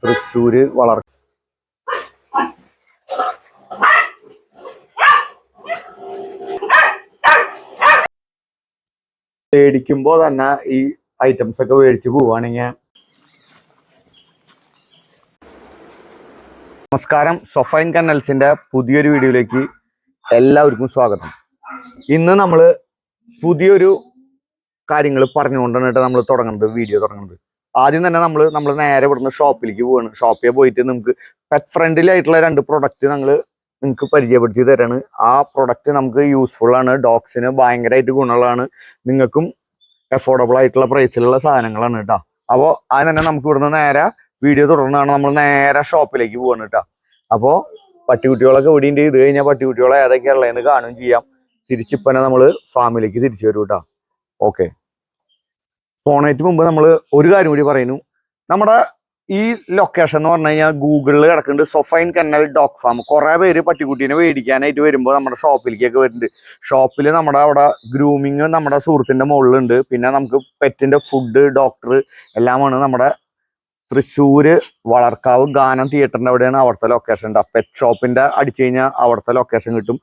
തൃശ്ശൂര് വളർ മേടിക്കുമ്പോ തന്നെ ഈ ഐറ്റംസ് ഒക്കെ മേടിച്ച് പോവുകയാണെങ്കിൽ. നമസ്കാരം, സൊഫൈൻ കന്നൽസിന്റെ പുതിയൊരു വീഡിയോയിലേക്ക് എല്ലാവർക്കും സ്വാഗതം. ഇന്ന് നമ്മൾ പുതിയൊരു കാര്യങ്ങൾ പറഞ്ഞുകൊണ്ടാണ് നമ്മൾ വീഡിയോ തുടങ്ങുന്നത്. ആദ്യം തന്നെ നമ്മൾ നേരെ ഇവിടുന്ന് ഷോപ്പിലേക്ക് പോവാണ്. ഷോപ്പിൽ പോയിട്ട് നമുക്ക് പെറ്റ് ഫ്രണ്ട്ലി ആയിട്ടുള്ള 2 പ്രൊഡക്റ്റ് നിങ്ങൾക്ക് പരിചയപ്പെടുത്തി തരാണ്. ആ പ്രൊഡക്റ്റ് നമുക്ക് യൂസ്ഫുൾ ആണ്, ഡോഗ്സിന് ഭയങ്കരമായിട്ട് ഗുണമുള്ളതാണ്, നിങ്ങൾക്കും അഫോർഡബിൾ ആയിട്ടുള്ള പ്രൈസിലുള്ള സാധനങ്ങളാണ് കേട്ടോ. അപ്പോൾ അത് തന്നെ നമുക്ക് ഇവിടുന്ന് നേരെ വീഡിയോ തുടർന്നാണ് നമ്മൾ നേരെ ഷോപ്പിലേക്ക് പോവാണ് കേട്ടോ. അപ്പോൾ പട്ടിക്കുട്ടികളൊക്കെ ഓടിയിട്ട് ഇത് കഴിഞ്ഞാൽ പട്ടിക്കുട്ടികളെ ഏതൊക്കെയാണ് ഉള്ളതെന്ന് കാണുകയും ചെയ്യാം. തിരിച്ചിപ്പന്നെ നമ്മൾ ഫാമിലേക്ക് തിരിച്ചു വരും കേട്ടോ. ഓക്കെ, പോണേറ്റ് മുമ്പ് നമ്മൾ ഒരു കാര്യം കൂടി പറയുന്നു. നമ്മുടെ ഈ ലൊക്കേഷൻ എന്ന് പറഞ്ഞു കഴിഞ്ഞാൽ ഗൂഗിളിൽ കിടക്കുന്നുണ്ട്, സൊഫൈൻ കന്നൽ ഡോഗ് ഫാം. കുറെ പേര് പട്ടിക്കുട്ടീനെ മേടിക്കാനായിട്ട് വരുമ്പോൾ നമ്മുടെ ഷോപ്പിലേക്കൊക്കെ വരുന്നുണ്ട്. ഷോപ്പിൽ നമ്മുടെ അവിടെ ഗ്രൂമിങ് നമ്മുടെ സുഹൃത്തിന്റെ മുകളിലുണ്ട്. പിന്നെ നമുക്ക് പെറ്റിന്റെ ഫുഡ്, ഡോക്ടർ എല്ലാമാണ് നമ്മുടെ തൃശ്ശൂര് വളർക്കാവ് ഗാനം തിയേറ്ററിന്റെ അവിടെയാണ് അവിടുത്തെ ലൊക്കേഷൻ. പെറ്റ് ഷോപ്പിന്റെ അടിച്ചു കഴിഞ്ഞാൽ അവിടുത്തെ ലൊക്കേഷൻ കിട്ടും.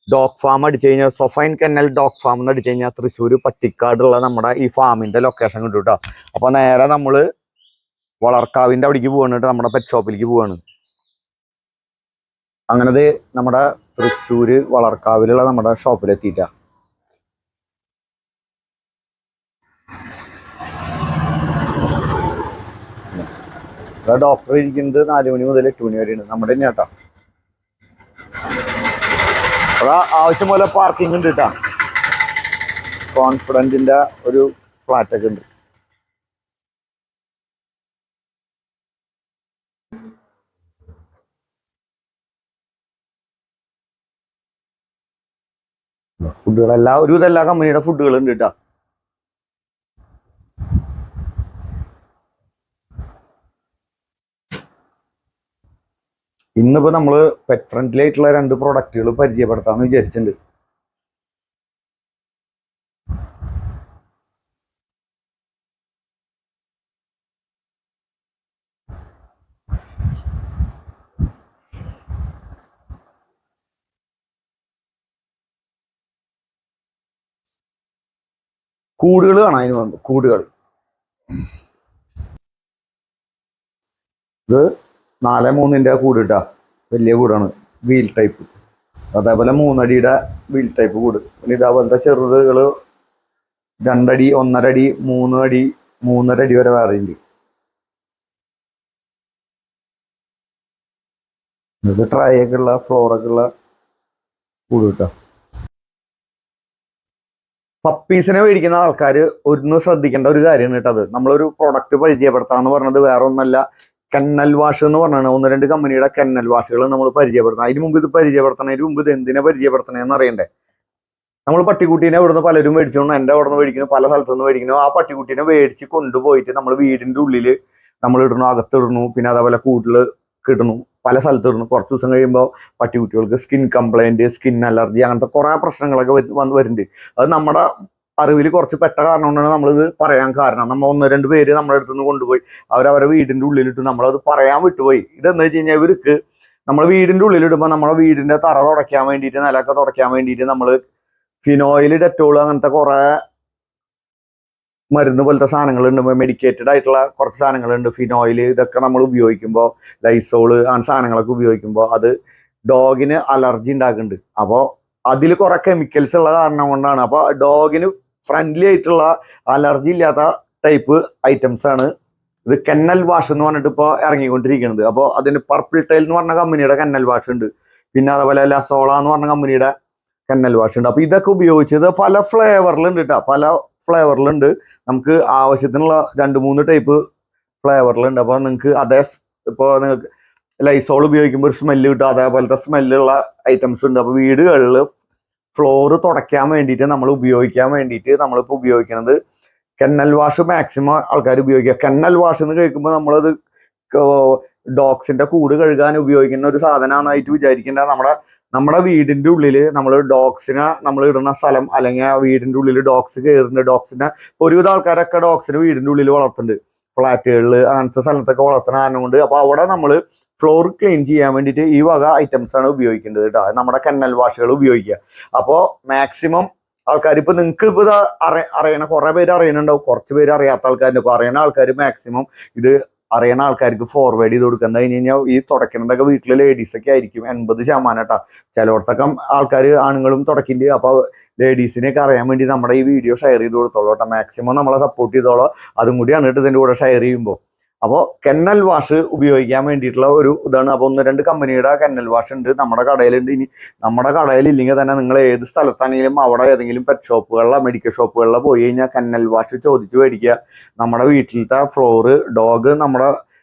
ഡോഗ് ഫാം അടിച്ചു കഴിഞ്ഞാൽ സൊഫൈൻ കന്നൽ ഡോഗ് ഫാം എന്ന് അടിച്ചു കഴിഞ്ഞാൽ തൃശ്ശൂർ പട്ടിക്കാടുള്ള നമ്മുടെ ഈ ഫാമിന്റെ ലൊക്കേഷൻ കിട്ടും കേട്ടോ. അപ്പൊ നേരെ നമ്മള് വളർക്കാവിന്റെ അവിടേക്ക് പോവാണ് കേട്ടോ, നമ്മുടെ പെറ്റ് ഷോപ്പിലേക്ക് പോവാണ്. അങ്ങനത് നമ്മുടെ തൃശ്ശൂര് വളർക്കാവിലുള്ള നമ്മുടെ ഷോപ്പിലെത്തിയിട്ടാ. ഡോക്ടർ ഇരിക്കുന്നത് 4 മണി മുതൽ 8 മണി വരെയാണ്. നമ്മുടെ തന്നെ കേട്ടോ. അവിടെ ആവശ്യം പോലെ പാർക്കിംഗ് ഉണ്ട് കേട്ടോ. കോൺഫിഡന്റിന്റെ ഒരു ഫ്ലാറ്റ് ഒക്കെ ഉണ്ട്. ഫുഡുകളെല്ലാം ഒരുവിധം എല്ലാ കമ്പനിയുടെ ഫുഡുകൾ ഉണ്ട് കേട്ടോ. ഇന്നിപ്പോ നമ്മള് പെറ്റ് ഫ്രണ്ട്ലി ആയിട്ടുള്ള 2 പ്രൊഡക്റ്റുകൾ പരിചയപ്പെടുത്താന്ന് വിചാരിച്ചിട്ടുണ്ട്. കൂടുകൾ കാണാം. അതിന് വന്നു കൂടുകൾ. ഇത് 4-3 കൂട് കേട്ടാ. വലിയ കൂടാണ്, വീൽ ടൈപ്പ്. അതേപോലെ 3 അടിയുടെ വീൽ ടൈപ്പ് കൂട്. പിന്നെ ഇതേപോലത്തെ ചെറുതുകള് 2 അടി, 1.5 അടി, 3 അടി, 3.5 അടി വരെ വേറെ ഉണ്ട്. ഇത് ട്രൈയൊക്കെ ഉള്ള ഫ്ലോറൊക്കെ ഉള്ള കൂട് കേട്ടോ. പപ്പീസിനെ മേടിക്കുന്ന ആൾക്കാർ ഒന്ന് ശ്രദ്ധിക്കേണ്ട ഒരു കാര്യമാണ് കേട്ടോ. അത് നമ്മളൊരു പ്രൊഡക്റ്റ് പരിചയപ്പെടുത്താന്ന് പറഞ്ഞത് വേറെ ഒന്നല്ല, കന്നൽ വാഷ് എന്ന് പറഞ്ഞാണ്. 1-2 കമ്പനിയുടെ കന്നൽ വാഷുകൾ നമ്മൾ പരിചയപ്പെടുത്തണം. അതിന് മുമ്പ് ഇത് പരിചയപ്പെടുത്തണതിന് മുമ്പ് ഇത് എന്തിനെ പരിചയപ്പെടുത്തണേന്ന് അറിയണ്ടേ. നമ്മൾ പട്ടിക്കുട്ടീനെ ഇവിടുന്ന് പലരും മേടിച്ചോണ്ട്, എൻ്റെ അവിടെ നിന്ന് മേടിക്കുന്നു, പല സ്ഥലത്തുനിന്ന് മേടിക്കുന്നു. ആ പട്ടിക്കുട്ടീനെ മേടിച്ച് കൊണ്ടുപോയിട്ട് നമ്മൾ വീടിൻ്റെ ഉള്ളിൽ നമ്മൾ ഇടണു, അകത്തിടണു, പിന്നെ അതേപോലെ കൂട്ടിൽ കിടണു, പല സ്ഥലത്ത് ഇടണു. കുറച്ച് ദിവസം കഴിയുമ്പോൾ പട്ടിക്കുട്ടികൾക്ക് സ്കിൻ കംപ്ലൈൻറ്റ്, സ്കിൻ അലർജി, അങ്ങനത്തെ കുറേ പ്രശ്നങ്ങളൊക്കെ വരുന്നുണ്ട്. അത് നമ്മുടെ അറിവിൽ കുറച്ച് പെട്ട കാരണം കൊണ്ടാണ് നമ്മളിത് പറയാൻ കാരണം. നമ്മൾ 1-2 പേര് നമ്മുടെ അടുത്തുനിന്ന് കൊണ്ടുപോയി അവരവരെ വീടിൻ്റെ ഉള്ളിലിട്ട് നമ്മളത് പറയാൻ വിട്ടുപോയി. ഇതെന്ന് വെച്ച് കഴിഞ്ഞാൽ ഇവർക്ക് നമ്മൾ വീടിൻ്റെ ഉള്ളിലിടുമ്പോൾ നമ്മുടെ വീടിൻ്റെ തറ തുടയ്ക്കാൻ വേണ്ടിയിട്ട്, നിലമൊക്കെ തുടയ്ക്കാൻ വേണ്ടിയിട്ട് നമ്മൾ ഫിനോയിൽ, ഡെറ്റോൾ അങ്ങനത്തെ കുറേ മരുന്ന് പോലത്തെ സാധനങ്ങളുണ്ട്, മെഡിക്കേറ്റഡ് ആയിട്ടുള്ള കുറച്ച് സാധനങ്ങളുണ്ട്. ഫിനോയിൽ ഇതൊക്കെ നമ്മൾ ഉപയോഗിക്കുമ്പോൾ, ലൈസോള് അങ്ങനെ സാധനങ്ങളൊക്കെ ഉപയോഗിക്കുമ്പോൾ അത് ഡോഗിന് അലർജി ഉണ്ടാക്കുന്നുണ്ട്. അപ്പോൾ അതിൽ കുറെ കെമിക്കൽസ് ഉള്ള കാരണം കൊണ്ടാണ്. അപ്പോൾ ഡോഗിന് ഫ്രണ്ട്ലി ആയിട്ടുള്ള അലർജി ഇല്ലാത്ത ടൈപ്പ് ഐറ്റംസ് ആണ് ഇത്. കന്നൽ വാഷ് എന്ന് പറഞ്ഞിട്ട് ഇപ്പോൾ ഇറങ്ങിക്കൊണ്ടിരിക്കുന്നത്. അപ്പോൾ അതിന് പർപ്പിൾ ടൈൽ എന്ന് പറഞ്ഞ കമ്പനിയുടെ കന്നൽ വാഷ് ഉണ്ട്. പിന്നെ അതേപോലെ ലസോള എന്ന് പറഞ്ഞ കമ്പനിയുടെ കന്നൽ വാഷ് ഉണ്ട്. അപ്പോൾ ഇതൊക്കെ ഉപയോഗിച്ചത് പല ഫ്ലേവറിലുണ്ട് കേട്ടോ. പല ഫ്ലേവറിലുണ്ട്. നമുക്ക് ആവശ്യത്തിനുള്ള 2-3 ടൈപ്പ് ഫ്ലേവറിലുണ്ട്. അപ്പോൾ നിങ്ങൾക്ക് ഇപ്പോൾ നിങ്ങൾക്ക് ലൈസോൾ ഉപയോഗിക്കുമ്പോൾ ഒരു സ്മെല്ല് കിട്ടും, അതേപോലത്തെ സ്മെല്ലുള്ള ഐറ്റംസ് ഉണ്ട്. അപ്പോൾ വീടുകളിൽ ഫ്ലോറ് തുടയ്ക്കാൻ വേണ്ടിയിട്ട് നമ്മൾ ഉപയോഗിക്കാൻ വേണ്ടിയിട്ട് നമ്മളിപ്പോൾ ഉപയോഗിക്കുന്നത് കന്നൽ വാഷ് മാക്സിമം ആൾക്കാർ ഉപയോഗിക്കുക. കന്നൽ വാഷ് എന്ന് കേൾക്കുമ്പോൾ നമ്മളത് ഡോഗ്സിന്റെ കൂട് കഴുകാൻ ഉപയോഗിക്കുന്ന ഒരു സാധനമായിട്ട് വിചാരിക്കേണ്ട. നമ്മുടെ വീടിന്റെ ഉള്ളിൽ നമ്മൾ ഡോഗ്സിനെ നമ്മൾ ഇടുന്ന സ്ഥലം, അല്ലെങ്കിൽ ആ വീടിന്റെ ഉള്ളിൽ ഡോഗ്സ് കയറുന്നുണ്ട്. ഡോഗ്സിനെ ഒരുവിധ ആൾക്കാരൊക്കെ ഡോഗ്സിന് വീടിന്റെ ഉള്ളിൽ വളർത്തുന്നുണ്ട്. ഫ്ലാറ്റുകളിൽ അങ്ങനത്തെ സ്ഥലത്തൊക്കെ വളർത്തുന്ന കാരണം കൊണ്ട് അപ്പൊ അവിടെ നമ്മൾ ഫ്ലോർ ക്ലീൻ ചെയ്യാൻ വേണ്ടിയിട്ട് ഈ വക ഐറ്റംസ് ആണ് ഉപയോഗിക്കേണ്ടത് കേട്ടോ. നമ്മുടെ കന്നൽ വാഷുകൾ ഉപയോഗിക്കുക. അപ്പോൾ മാക്സിമം ആൾക്കാർ ഇപ്പൊ നിങ്ങൾക്ക് ഇപ്പൊ അറിയണ കുറെ പേര് അറിയണുണ്ടാവും, കുറച്ച് പേര് അറിയാത്ത ആൾക്കാരുണ്ട്. ഇപ്പൊ അറിയുന്ന ആൾക്കാർ മാക്സിമം ഇത് അറിയണ ആൾക്കാർക്ക് ഫോർവേഡ് ചെയ്ത് കൊടുക്കുക. എന്താ കഴിഞ്ഞ് കഴിഞ്ഞാൽ ഈ തുടക്കുന്നതൊക്കെ വീട്ടിലെ ലേഡീസ് ഒക്കെ ആയിരിക്കും 80% കേട്ടാ. ചിലയിടത്തൊക്കെ ആൾക്കാർ ആണുങ്ങളും തുടക്കിണ്ട്. അപ്പൊ ലേഡീസിനെയൊക്കെ അറിയാൻ വേണ്ടി നമ്മുടെ ഈ വീഡിയോ ഷെയർ ചെയ്ത് കൊടുത്തോളൂ കേട്ടോ. മാക്സിമം നമ്മളെ സപ്പോർട്ട് ചെയ്തോളൂ. അതും കൂടിയാണ് കേട്ടോ ഇതിന്റെ കൂടെ ഷെയർ ചെയ്യുമ്പോൾ. അപ്പോൾ കെന്നൽ വാഷ് ഉപയോഗിക്കാൻ വേണ്ടിയിട്ടുള്ള ഒരു ഇതാണ്. അപ്പോൾ 1-2 കമ്പനിയുടെ കെന്നൽ വാഷ് ഉണ്ട് നമ്മുടെ കടയിലുണ്ട്. ഇനി നമ്മുടെ കടയിൽ ഇല്ലെങ്കിൽ തന്നെ നിങ്ങൾ ഏത് സ്ഥലത്താണെങ്കിലും അവിടെ ഏതെങ്കിലും പെറ്റ് ഷോപ്പുകളിലോ മെഡിക്കൽ ഷോപ്പുകളിലോ പോയി കഴിഞ്ഞാൽ കെന്നൽ വാഷ് ചോദിച്ചു മേടിക്കുക. നമ്മുടെ വീട്ടിലത്തെ ഫ്ലോറ് ഡോഗ് നമ്മുടെ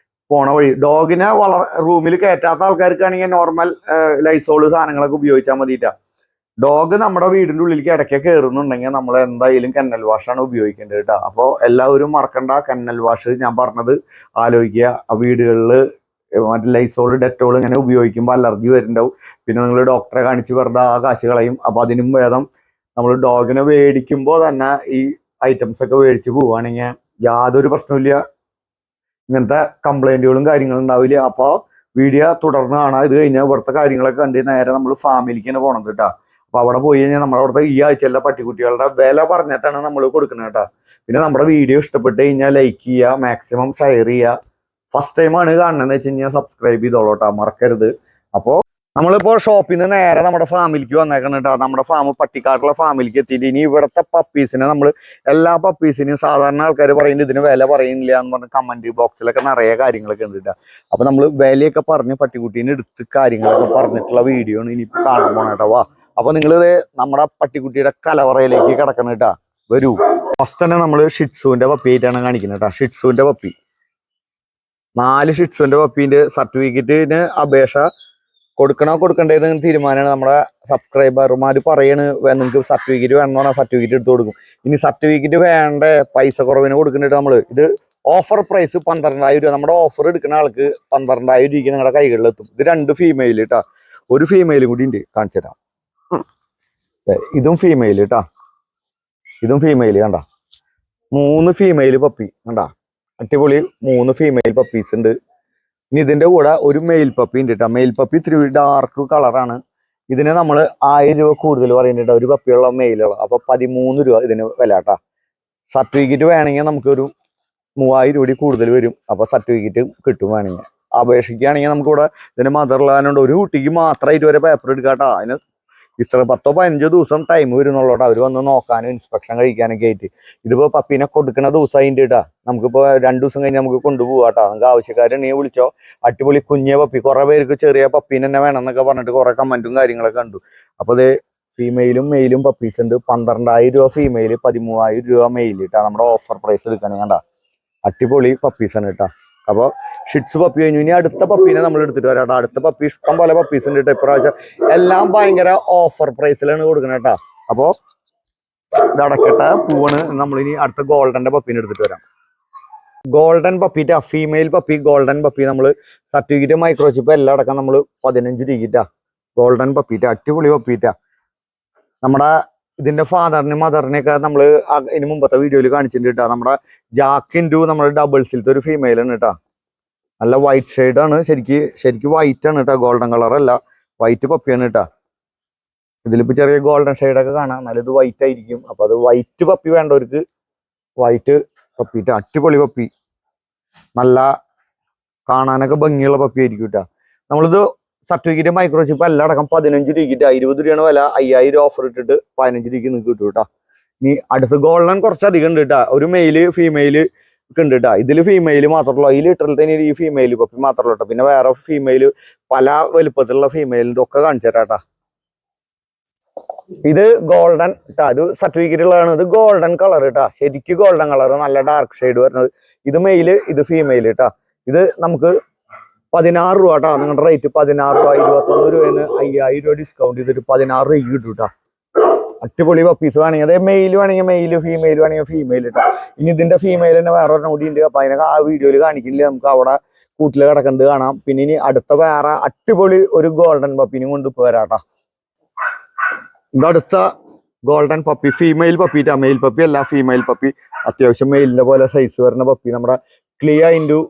പോണ വഴി ഡോഗിനെ റൂമിൽ കയറ്റാത്ത ആൾക്കാർക്കാണെങ്കിൽ നോർമൽ ലൈസോള് സാധനങ്ങളൊക്കെ ഉപയോഗിച്ചാൽ മതിയിട്ടാ. ഡോഗ് നമ്മുടെ വീടിന്റെ ഉള്ളിലേക്ക് ഇടയ്ക്ക് കയറുന്നുണ്ടെങ്കിൽ നമ്മൾ എന്തായാലും കന്നൽ വാഷാണ് ഉപയോഗിക്കേണ്ടത് കേട്ടോ. അപ്പോൾ എല്ലാവരും മറക്കണ്ട, കന്നൽ വാഷ് ഞാൻ പറഞ്ഞത് ആലോചിക്കുക. വീടുകളിൽ മറ്റേ ലൈസോൾ ഡെറ്റോൾ ഇങ്ങനെ ഉപയോഗിക്കുമ്പോൾ അലർജി വരുന്നുണ്ടാവും. പിന്നെ നിങ്ങൾ ഡോക്ടറെ കാണിച്ച് വെറുതെ ആ കാശ് കളയും. അപ്പൊ അതിനും ഭേദം നമ്മൾ ഡോഗിനെ മേടിക്കുമ്പോൾ തന്നെ ഈ ഐറ്റംസ് ഒക്കെ മേടിച്ച് പോവുകയാണെങ്കിൽ യാതൊരു പ്രശ്നമില്ല, ഇങ്ങനത്തെ കംപ്ലൈന്റുകളും കാര്യങ്ങളും ഉണ്ടാവില്ല. അപ്പോൾ വീഡിയോ തുടർന്ന് കാണാം. ഇത് കഴിഞ്ഞാൽ ഇവിടുത്തെ കാര്യങ്ങളൊക്കെ കണ്ട് നേരെ നമ്മൾ ഫാമിലിക്കാണ് പോണത് കേട്ടോ. അപ്പൊ അവിടെ പോയി കഴിഞ്ഞാൽ നമ്മുടെ അവിടുത്തെ ഈ ആഴ്ചയിലെ പട്ടിക്കുട്ടികളുടെ വില പറഞ്ഞിട്ടാണ് നമ്മൾ കൊടുക്കുന്നത് കേട്ടോ. പിന്നെ നമ്മുടെ വീഡിയോ ഇഷ്ടപ്പെട്ട് കഴിഞ്ഞാൽ ലൈക്ക് ചെയ്യുക, മാക്സിമം ഷെയർ ചെയ്യുക. ഫസ്റ്റ് ടൈമാണ് കാണുന്നതെന്ന് വെച്ച് കഴിഞ്ഞാൽ സബ്സ്ക്രൈബ് ചെയ്തോളൂ കേട്ടോ, മറക്കരുത്. അപ്പോൾ നമ്മളിപ്പോൾ ഷോപ്പിൽ നിന്ന് നേരെ നമ്മുടെ ഫാമിലിക്ക് വന്നേക്കണം കേട്ടോ. നമ്മുടെ ഫാം പട്ടിക്കാട്ടുള്ള ഫാമിലിക്ക് എത്തിയിട്ട് ഇനി ഇവിടുത്തെ പപ്പീസിനെ നമ്മൾ എല്ലാ പപ്പീസിനെയും സാധാരണ ആൾക്കാർ പറയുന്നത് ഇതിന് വില പറയുന്നില്ല എന്ന് പറഞ്ഞ കമന്റ് ബോക്സിലൊക്കെ നിറയെ കാര്യങ്ങളൊക്കെ ഉണ്ട് കേട്ടോ. അപ്പൊ നമ്മൾ വിലയൊക്കെ പറഞ്ഞ് പട്ടിക്കുട്ടീനെ എടുത്ത് കാര്യങ്ങളൊക്കെ പറഞ്ഞിട്ടുള്ള വീഡിയോ ആണ് ഇനി കാണാൻ പോണ കേട്ടോ. വാ, അപ്പൊ നിങ്ങൾ നമ്മുടെ പട്ടിക്കുട്ടിയുടെ കലവറയിലേക്ക് കിടക്കണം കേട്ടാ. വരൂ. ഫസ്റ്റ് തന്നെ നമ്മൾ ഷിറ്റ്സുവിന്റെ പപ്പി ആയിട്ടാണ് കാണിക്കുന്നത് കേട്ടോ. ഷിറ്റ്സുവിന്റെ പപ്പി 4 ഷിറ്റ്സുവിന്റെ പപ്പീന്റെ സർട്ടിഫിക്കറ്റിന് അപേക്ഷ കൊടുക്കണോ കൊടുക്കണ്ടേന്ന് തീരുമാനമാണ്. നമ്മുടെ സബ്സ്ക്രൈബർമാർ പറയണ് നിങ്ങൾക്ക് സർട്ടിഫിക്കറ്റ് വേണമെന്നാണ് സർട്ടിഫിക്കറ്റ് എടുത്ത് കൊടുക്കും. ഇനി സർട്ടിഫിക്കറ്റ് വേണ്ട പൈസ കുറവിന് കൊടുക്കുന്നുണ്ട് നമ്മൾ. ഇത് ഓഫർ പ്രൈസ് 12,000 രൂപ. നമ്മുടെ ഓഫർ എടുക്കുന്ന ആൾക്ക് 12,000 രൂപയ്ക്ക് നിങ്ങളുടെ കൈകളിലെത്തും. ഇത് 2 ഫീമെയിൽ കേട്ടാ, ഒരു ഫീമെയിലും കൂടി ഉണ്ട്, കാണിച്ചു തരാം. ഇതും ഫീമെയിൽ കേട്ടാ, ഇതും ഫീമെയിൽ കണ്ട. 3 ഫീമെയിൽ പപ്പി കണ്ട, അടിപൊളി 3 ഫീമെയിൽ പപ്പീസ് ഉണ്ട്. ഇനി ഇതിന്റെ കൂടെ ഒരു മെയിൽ പപ്പി ഉണ്ട് കേട്ടോ. മെയിൽ പപ്പി ഇത്തിരി ഡാർക്ക് കളറാണ്. ഇതിന് നമ്മൾ 1000 രൂപ കൂടുതൽ പറയുന്നുണ്ട് ഒരു പപ്പിയുള്ള മെയിലുള്ള. അപ്പൊ 13 രൂപ ഇതിന് വില കേട്ടാ. സർട്ടിഫിക്കറ്റ് വേണമെങ്കിൽ നമുക്കൊരു 3000 രൂപ കൂടുതൽ വരും. അപ്പൊ സർട്ടിഫിക്കറ്റ് കിട്ടും. വേണമെങ്കിൽ അപേക്ഷിക്കുകയാണെങ്കിൽ നമുക്കിവിടെ ഇതിന്റെ മദർലാൻഡ് ഒരു കുട്ടിക്ക് മാത്രം ഇതുവരെ പേപ്പർ എടുക്കാട്ടാ. അതിന് ഇത്ര 10-15 ദിവസം ടൈം വരുന്നുള്ളൂട്ടോ. അവർ വന്ന് നോക്കാനും ഇൻസ്പെക്ഷൻ കഴിക്കാനൊക്കെ ആയിട്ട്. ഇതിപ്പോ പപ്പീനെ കൊടുക്കുന്ന ദിവസം അതിൻ്റെ കേട്ടാ. നമുക്കിപ്പോ 2 ദിവസം കഴിഞ്ഞ് നമുക്ക് കൊണ്ടുപോകാട്ടോ. നമുക്ക് ആവശ്യക്കാരുണ്ടെങ്കിൽ വിളിച്ചോ. അടിപൊളി കുഞ്ഞ പപ്പി. കുറെ പേർക്ക് ചെറിയ പപ്പീനെ തന്നെ വേണം എന്നൊക്കെ പറഞ്ഞിട്ട് കുറെ കമന്റും കാര്യങ്ങളൊക്കെ കണ്ടു. അപ്പൊ അത് ഫീമെയിലും മെയിലും പപ്പീസ് ഉണ്ട്. 12,000 രൂപ ഫീമെയിൽ, 13,000 രൂപ മെയിൽ കേട്ടാ. നമ്മുടെ ഓഫർ പ്രൈസ് എടുക്കണേ കണ്ടാ. അടിപൊളി പപ്പീസാണ് കേട്ടാ. അപ്പോൾ ഷിറ്റ്സ് പപ്പി കഴിഞ്ഞു. ഇനി അടുത്ത പപ്പീനെ നമ്മൾ എടുത്തിട്ട് വരാം. അടുത്ത പപ്പി ഇഷ്ടം പോലെ പപ്പീസ് ഉണ്ട് കേട്ടോ. ഇപ്രാവശ്യം എല്ലാം ഭയങ്കര ഓഫർ പ്രൈസിലാണ് കൊടുക്കുന്നത് കേട്ടോ. അപ്പോ ഇത് അടക്കട്ടെ പൂവാണ്. നമ്മളിനി അടുത്ത ഗോൾഡന്റെ പപ്പീനെ എടുത്തിട്ട് വരാം. ഗോൾഡൻ പപ്പീറ്റാ, ഫീമെയിൽ പപ്പി ഗോൾഡൻ പപ്പി. നമ്മൾ സർട്ടിഫിക്കറ്റ് മൈക്രോചിപ്പ് എല്ലാം അടക്കം നമ്മൾ 15 രൂപയ്ക്കാ. ഗോൾഡൻ പപ്പീറ്റ, അടിപൊളി പപ്പീറ്റാ. നമ്മുടെ ഇതിന്റെ ഫാദറിനും മദറിനെയൊക്കെ നമ്മൾ ഇതിന് മുമ്പത്തെ വീഡിയോയിൽ കാണിച്ചിട്ടുണ്ട് കേട്ടോ. നമ്മുടെ ജാക്കിൻഡു നമ്മുടെ ഡബിൾസിലത്തെ ഒരു ഫീമെയിലാണ് കേട്ടോ. നല്ല വൈറ്റ് ഷെയ്ഡാണ്. ശരിക്കും വൈറ്റ് ആണ് കേട്ടോ, ഗോൾഡൻ കളർ അല്ല, വൈറ്റ് പപ്പിയാണ് കേട്ടോ. ഇതിലിപ്പോ ചെറിയ ഗോൾഡൻ ഷെയ്ഡൊക്കെ കാണാം, എന്നാലും ഇത് വൈറ്റ് ആയിരിക്കും. അപ്പൊ അത് വൈറ്റ് പപ്പി വേണ്ടവർക്ക് വൈറ്റ് പപ്പി ട്ടോ. അടിപൊളി പപ്പി, നല്ല കാണാനൊക്കെ ഭംഗിയുള്ള പപ്പി ആയിരിക്കും കേട്ടോ. നമ്മളിത് സർട്ടിഫിക്കറ്റ് മൈക്രോചിപ്പ് എല്ലാം അടക്കം 15 രൂപയ്ക്ക്. 20 രൂപയാണ് വില. 5000 ഓഫർ ഇട്ടിട്ട് 15 രൂപയ്ക്ക് നിങ്ങൾക്ക് കിട്ടും കേട്ടോ. ഇനി അടുത്ത് ഗോൾഡൻ കുറച്ചധികം ഉണ്ട് കേട്ടോ. ഒരു മെയില് ഫീമെയില് ഒക്കെ ഉണ്ട് കേട്ടോ. ഇതിൽ ഫീമെയിൽ മാത്രമല്ല, ഈ ലിറ്ററിൽ തന്നെ ഈ ഫീമെയിൽ പപ്പി മാത്രമല്ല കേട്ടോ. പിന്നെ വേറെ ഫീമെയിൽ പല വലുപ്പത്തിലുള്ള ഫീമെയിലിന്റെ ഒക്കെ കാണിച്ചു തരാം കേട്ടോ. ഇത് ഗോൾഡൻ കേട്ടോ. ഇത് സർട്ടിഫിക്കറ്റ് ഉള്ളതാണ്. ഇത് ഗോൾഡൻ കളർ കേട്ടോ. ശരിക്കും ഗോൾഡൻ കളർ, നല്ല ഡാർക്ക് ഷെയ്ഡ് വരുന്നത്. ഇത് മെയില്, ഇത് ഫീമെയിൽ കേട്ടോ. ഇത് നമുക്ക് 16 രൂപ കേട്ടോ. നിങ്ങളുടെ റേറ്റ് 16 രൂപ. 21 രൂപന്ന് 5000 രൂപ ഡിസ്കൗണ്ട് ചെയ്തിട്ട് 16 രൂപയ്ക്ക് കിട്ടും കേട്ടോ. അടിപൊളി പപ്പീസ് വേണമെങ്കിൽ, അതായത് മെയിൽ വേണമെങ്കിൽ മെയിൽ, ഫീമെയിൽ വേണമെങ്കിൽ ഫീമെയിൽ കേട്ടോ. ഇനി ഇതിന്റെ ഫീമെയിൽ തന്നെ വേറെ ഒരെണ്ണം കൂടി ഉണ്ട്. അപ്പൊ അതിനൊക്കെ ആ വീഡിയോയിൽ കാണിക്കില്ല, നമുക്ക് അവിടെ കൂട്ടിൽ കിടക്കുന്നത് കാണാം. പിന്നെ ഇനി അടുത്ത വേറെ അടിപൊളി ഒരു ഗോൾഡൻ പപ്പീനും കൊണ്ട് വരാട്ടോ. ഇതടുത്ത golden puppy, female puppy, male puppy അല്ല, ഫീമെയിൽ പപ്പി. അത്യാവശ്യം മെയിലിന്റെ പോലെ സൈസ് വരുന്ന പപ്പി, നമ്മുടെ ക്ലിയ ഇൻഡു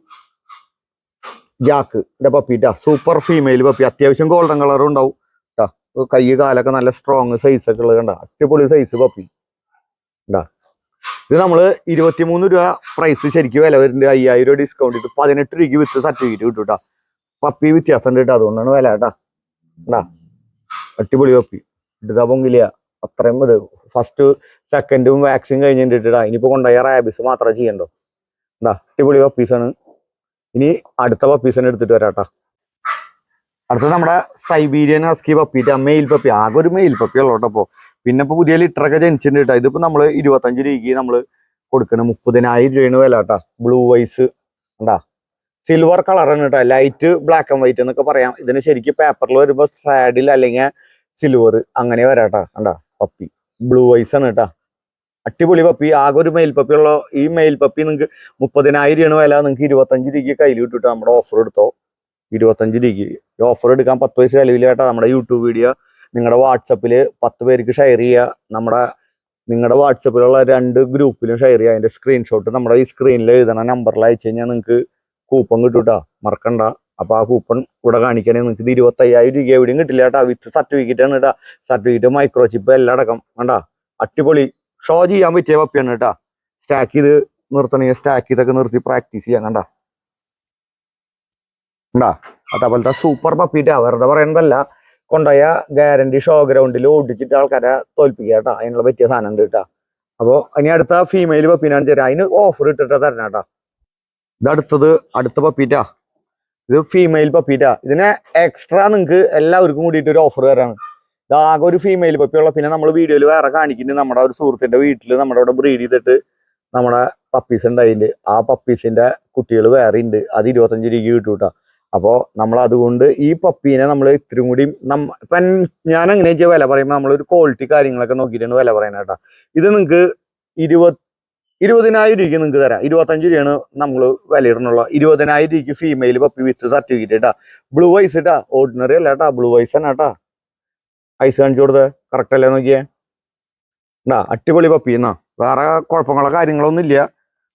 ജാക്കിന്റെ പപ്പി സൂപ്പർ ഫീമെയിൽ പപ്പി. അത്യാവശ്യം ഗോൾഡൻ കളറും ഉണ്ടാവും കേട്ടാ. കൈ കാലൊക്കെ നല്ല സ്ട്രോങ് സൈസ് ഒക്കെ ഉള്ളത് കണ്ട, അടിപൊളി സൈസ് പപ്പി ഉണ്ടാ. ഇത് നമ്മള് 23 രൂപ പ്രൈസ് ശരിക്കും വില വരുന്നുണ്ട്. 5000 രൂപ ഡിസ്കൗണ്ട് ഇട്ട് 18 രൂപയ്ക്ക് വിത്ത് സർട്ടിഫിക്കറ്റ് കിട്ടും കേട്ടാ. പപ്പി വ്യത്യാസം ഉണ്ട് കേട്ടോ, അതുകൊണ്ടാണ് വില കേട്ടാ. ഉണ്ടാ അടിപൊളി പപ്പി ഇട്ടാ പൊങ്ങില്ല അത്രയും. ഇത് ഫസ്റ്റ് സെക്കൻഡും വാക്സിൻ കഴിഞ്ഞിട്ടാ. ഇനിയിപ്പോ കൊണ്ടുപോയ റാബിസ് മാത്രമേ ചെയ്യണ്ടോ. എന്താ അടിപൊളി പപ്പീസാണ്. ഇനി അടുത്ത പപ്പീസിനെ എടുത്തിട്ട് വരാട്ടാ. അടുത്തത് നമ്മുടെ Siberian husky puppy, male puppy. ആകെ ഒരു മെയിൽ പപ്പി ഉള്ളൂ കേട്ടോ. പിന്നെ ഇപ്പൊ പുതിയ ലിറ്ററൊക്കെ ജനിച്ചിട്ടുണ്ട് കേട്ടോ. ഇതിപ്പോ നമ്മള് 25 രൂപയ്ക്ക് നമ്മള് കൊടുക്കണം. 30,000 രൂപയാണ് വില കേട്ടാ. ബ്ലൂ വൈസ് ഉണ്ടാ, സിൽവർ കളറാണ് കേട്ടോ. ലൈറ്റ് ബ്ലാക്ക് ആൻഡ് വൈറ്റ് എന്നൊക്കെ പറയാം. ഇതിന് ശരിക്കും പേപ്പറിൽ വരുമ്പോ സാഡിൽ അല്ലെങ്കിൽ സിൽവർ അങ്ങനെ വരാട്ടാ. കണ്ടാ പപ്പി ബ്ലൂ വൈസ് ആണ് കേട്ടാ. അടിപൊളി പപ്പി. ആകെ ഒരു മെയിൽ പപ്പി ഉള്ള ഈ മെയിൽ പപ്പി നിങ്ങൾക്ക് 30,000 രൂപയാണ് വില. നിങ്ങൾക്ക് 25 രൂപയ്ക്ക് കയ്യിൽ കിട്ടിട്ട് നമ്മുടെ ഓഫർ എടുത്തോ. 25 രൂപയ്ക്ക് ഈ ഓഫർ എടുക്കാൻ 10 പൈസ ചെലവില്ല കേട്ടോ. നമ്മുടെ യൂട്യൂബ് വീഡിയോ നിങ്ങളുടെ വാട്സപ്പിൽ 10 പേർക്ക് ഷെയർ ചെയ്യുക. നിങ്ങളുടെ വാട്സപ്പിലുള്ള 2 ഗ്രൂപ്പിലും ഷെയർ ചെയ്യുക. അതിന്റെ സ്ക്രീൻഷോട്ട് നമ്മുടെ ഈ സ്ക്രീനിൽ എഴുതണ നമ്പറിൽ അയച്ചു കഴിഞ്ഞാൽ നിങ്ങൾക്ക് കൂപ്പൺ കിട്ടും കേട്ടോ, മറക്കണ്ട. അപ്പൊ ആ കൂപ്പൺ ഇവിടെ കാണിക്കണേ. നിങ്ങൾക്ക് 25,000 രൂപ എവിടെയും കിട്ടില്ല കേട്ടോ. വിത്ത് സർട്ടിഫിക്കറ്റ് ആണ് കേട്ടോ. സർട്ടിഫിക്കറ്റ്, മൈക്രോ ചിപ്പ് എല്ലാം അടക്കം കണ്ടാ. അടിപൊളി ഷോ ചെയ്യാൻ പറ്റിയ പപ്പിയാണ് കേട്ടാ. സ്റ്റാക്ക് ചെയ്ത് നിർത്തണമെങ്കിൽ സ്റ്റാക്ക് ചെയ്തൊക്കെ നിർത്തി പ്രാക്ടീസ് ചെയ്യാൻ കണ്ടാ. അതേപോലത്തെ സൂപ്പർ പപ്പിട്ടാ. വെറുതെ പറയുന്നതല്ല, കൊണ്ടുപോയ ഗ്യാരണ്ടി ഷോ ഗ്രൗണ്ടിൽ ഓടിച്ചിട്ട് ആൾക്കാരെ തോൽപ്പിക്കുക കേട്ടാ. അതിനുള്ള പറ്റിയ സാധനം ഉണ്ട് കേട്ടാ. അപ്പൊ ഇനി അടുത്ത ഫീമെയിൽ പപ്പീനാണ് തരാം. അതിന് ഓഫർ ഇട്ടിട്ടാ തരണം കേട്ടാ. ഇത് അടുത്ത പപ്പീറ്റാ. ഇത് ഫീമെയിൽ പപ്പീറ്റാ. ഇതിനെ എക്സ്ട്രാ നിങ്ങൾക്ക് എല്ലാവർക്കും കൂടിയിട്ട് ഒരു ഓഫർ തരാണ്. ഇതാകെ ഒരു ഫീമെയിൽ പപ്പിയുള്ള. പിന്നെ നമ്മൾ വീഡിയോയിൽ വേറെ കാണിക്കുന്നുണ്ട്. നമ്മുടെ ഒരു സുഹൃത്തിന്റെ വീട്ടിൽ നമ്മുടെ ഇവിടെ ബ്രീഡ് ചെയ്തിട്ട് നമ്മുടെ പപ്പീസ് ഉണ്ടായിട്ടുണ്ട്. ആ പപ്പീസിന്റെ കുട്ടികൾ വേറെ ഉണ്ട്. അത് 25 രൂപയ്ക്ക് കിട്ടും കേട്ടോ. അപ്പോൾ നമ്മൾ അതുകൊണ്ട് ഈ പപ്പീനെ നമ്മൾ ഇത്തിരി കൂടി ഇപ്പം ഞാൻ എങ്ങനെ വെച്ചാൽ വില പറയുമ്പോൾ നമ്മളൊരു ക്വാളിറ്റി കാര്യങ്ങളൊക്കെ നോക്കിയിട്ടാണ് വില പറയുന്നത് കേട്ടോ. ഇത് നിങ്ങൾക്ക് 20,000 രൂപയ്ക്ക് നിങ്ങൾക്ക് തരാം. 25 രൂപയാണ് നമ്മൾ വില ഇടണുള്ള. 20,000 രൂപയ്ക്ക് ഫീമെയിൽ പപ്പി വിത്ത് സർട്ടിഫിക്കറ്റ് കേട്ടാ. ബ്ലൂ വൈസ് കേട്ടാ, ഓർഡിനറി അല്ല കേട്ടാ, ബ്ലൂ വൈസ് തന്നെ കേട്ടാ. ഐസ് കാണിച്ചു കൊടുത്തത് കറക്റ്റ് അല്ലേ നോക്കിയേ. അടിപൊളി പപ്പി എന്നാ. വേറെ കുഴപ്പങ്ങളോ കാര്യങ്ങളൊന്നും ഇല്ല.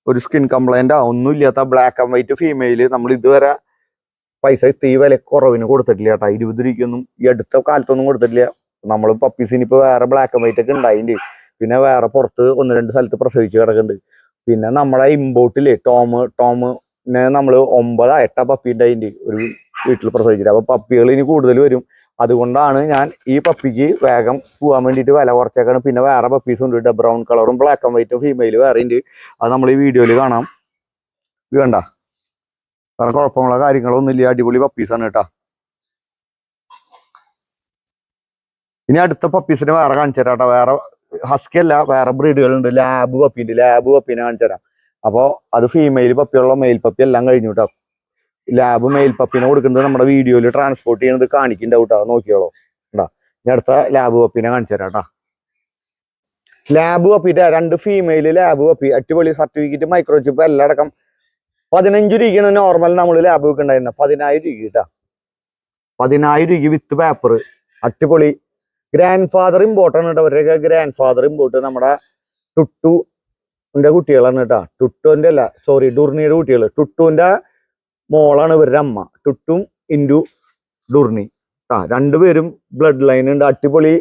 ഒരു സ്കിൻ കംപ്ലൈന്റാ ഒന്നും ഇല്ലാത്ത ബ്ലാക്ക് ആൻഡ് വൈറ്റ് ഫീമെയിൽ. നമ്മൾ ഇതുവരെ പൈസ ഈ വില കുറവിന് കൊടുത്തിട്ടില്ല കേട്ടാ. 20 രൂപയ്ക്കൊന്നും ഈ അടുത്ത കാലത്തൊന്നും കൊടുത്തിട്ടില്ല. നമ്മൾ പപ്പീസിന് ഇപ്പൊ വേറെ ബ്ലാക്ക് ആൻഡ് വൈറ്റ് ഒക്കെ ഉണ്ടായിട്ടുണ്ട്. പിന്നെ വേറെ പുറത്ത് 1-2 സ്ഥലത്ത് പ്രസവിച്ച് കിടക്കുന്നുണ്ട്. പിന്നെ നമ്മുടെ ഇമ്പോർട്ടില് ടോമിനെ നമ്മള് 9-8 പപ്പി ഉണ്ടായിട്ടുണ്ട് ഒരു വീട്ടിൽ പ്രസവിച്ചിട്ട്. അപ്പൊ പപ്പികൾ ഇനി കൂടുതൽ വരും. അതുകൊണ്ടാണ് ഞാൻ ഈ പപ്പിക്ക് വേഗം പോകാൻ വേണ്ടിയിട്ട് വില കുറച്ചേക്കാണ്. പിന്നെ വേറെ പപ്പീസ് ഉണ്ട് കേട്ടോ. ബ്രൗൺ കളറും ബ്ലാക്ക് ആൻഡ് വൈറ്റും ഫീമെയിൽ വേറെ ഉണ്ട്. അത് നമ്മൾ ഈ വീഡിയോയിൽ കാണാം. ഇത് വേണ്ട, വേറെ കുഴപ്പമുള്ള കാര്യങ്ങളൊന്നും ഇല്ല. അടിപൊളി പപ്പീസാണ് കേട്ടാ. ഇനി അടുത്ത പപ്പീസിനെ വേറെ കാണിച്ചു തരാം കേട്ടോ. വേറെ ഹസ്കി അല്ല, വേറെ ബ്രീഡുകളുണ്ട്. ലാബ് പപ്പി ഉണ്ട്. ലാബ് പപ്പീനെ കാണിച്ചു തരാം. അപ്പോൾ അത് ഫീമെയിൽ പപ്പിയുള്ള മെയിൽ പപ്പി എല്ലാം കഴിഞ്ഞു കേട്ടോ. ലാബ് മെയിൽ പപ്പിനെ കൊടുക്കുന്നത് നമ്മുടെ വീഡിയോയിൽ ട്രാൻസ്പോർട്ട് ചെയ്യുന്നത് കാണിക്കുന്നുണ്ടാവും കേട്ടോ. നോക്കിയോളൂ കേട്ടാ. ഇനി അടുത്ത ലാബ് പപ്പിനെ കാണിച്ചു തരാം കേട്ടാ. ലാബ് പപ്പിന്റെ 2 ഫീമെയിൽ ലാബ് പപ്പി. അടിപൊളി സർട്ടിഫിക്കറ്റ്, മൈക്രോ ചിപ്പ് എല്ലാം അടക്കം. 15 രൂപയ്ക്കാണ് നോർമൽ നമ്മൾ ലാബ് വെക്കുണ്ടായിരുന്നത്. 10,000 രൂപ കേട്ടാ. 10,000 രൂപയ്ക്ക് വിത്ത് പേപ്പർ. അടിപൊളി ഗ്രാൻഡ് ഫാദർ ഇമ്പോർട്ടാണ് കേട്ടോ. അവരുടെയൊക്കെ ഗ്രാൻഡ് ഫാദർ ഇമ്പോർട്ട് നമ്മുടെ ടുട്ടുന്റെ കുട്ടികളാണ് കേട്ടാ. ടുട്ടുവിന്റെ അല്ല, സോറി, ഡുർണിയുടെ കുട്ടികൾ. ടുട്ടുവിന്റെ മോളാണ് ഇവരുടെ അമ്മ. ടുട്ടും ഇൻഡു ഡുർണി ആ 2 പേരും ബ്ലഡ് ലൈൻ ഉണ്ട്. അടിപൊളി